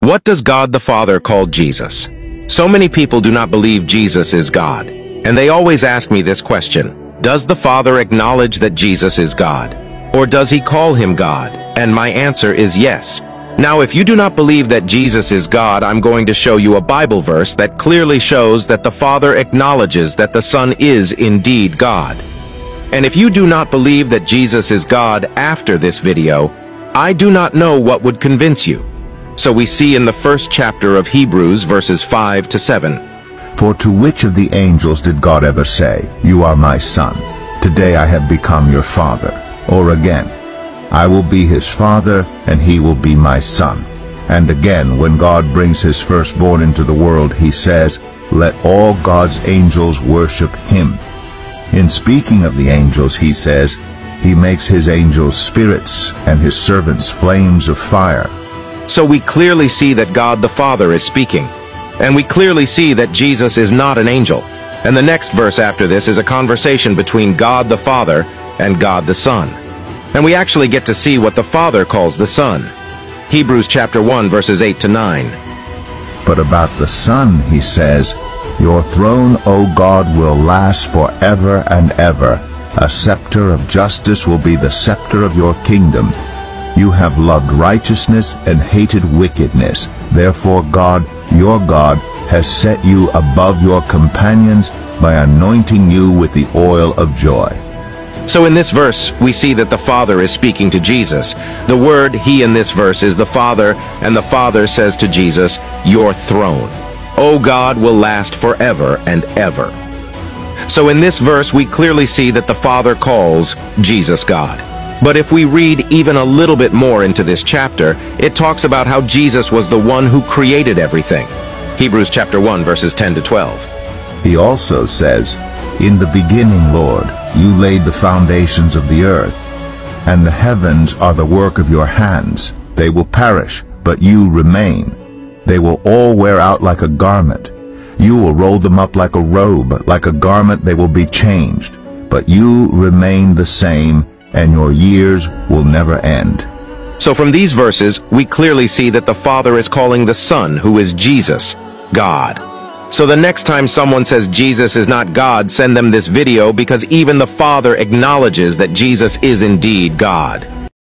What does God the Father call Jesus? So many people do not believe Jesus is God, and they always ask me this question: does the Father acknowledge that Jesus is God, or does he call him God? And my answer is yes. Now, if you do not believe that Jesus is God, I'm going to show you a Bible verse that clearly shows that the Father acknowledges that the Son is indeed God. And if you do not believe that Jesus is God after this video, I do not know what would convince you. So we see in the first chapter of Hebrews, verses 5 to 7. For to which of the angels did God ever say, "You are my son, today I have become your father"? Or again, "I will be his father, and he will be my son"? And again, when God brings his firstborn into the world, he says, "Let all God's angels worship him." In speaking of the angels, he says, "He makes his angels spirits, and his servants flames of fire." So we clearly see that God the Father is speaking. And we clearly see that Jesus is not an angel. And the next verse after this is a conversation between God the Father and God the Son. And we actually get to see what the Father calls the Son. Hebrews chapter 1, verses 8 to 9. But about the Son, he says, "Your throne, O God, will last forever and ever. A scepter of justice will be the scepter of your kingdom. You have loved righteousness and hated wickedness. Therefore God, your God, has set you above your companions by anointing you with the oil of joy." So in this verse, we see that the Father is speaking to Jesus. The word "he" in this verse is the Father, and the Father says to Jesus, "Your throne, O God, will last forever and ever." So in this verse, we clearly see that the Father calls Jesus God. But if we read even a little bit more into this chapter, it talks about how Jesus was the one who created everything. Hebrews chapter 1, verses 10 to 12. He also says, "In the beginning, Lord, you laid the foundations of the earth, and the heavens are the work of your hands. They will perish, but you remain. They will all wear out like a garment. You will roll them up like a robe, like a garment they will be changed. But you remain the same, and your years will never end." So from these verses, we clearly see that the Father is calling the Son, who is Jesus, God. So the next time someone says Jesus is not God, send them this video, because even the Father acknowledges that Jesus is indeed God.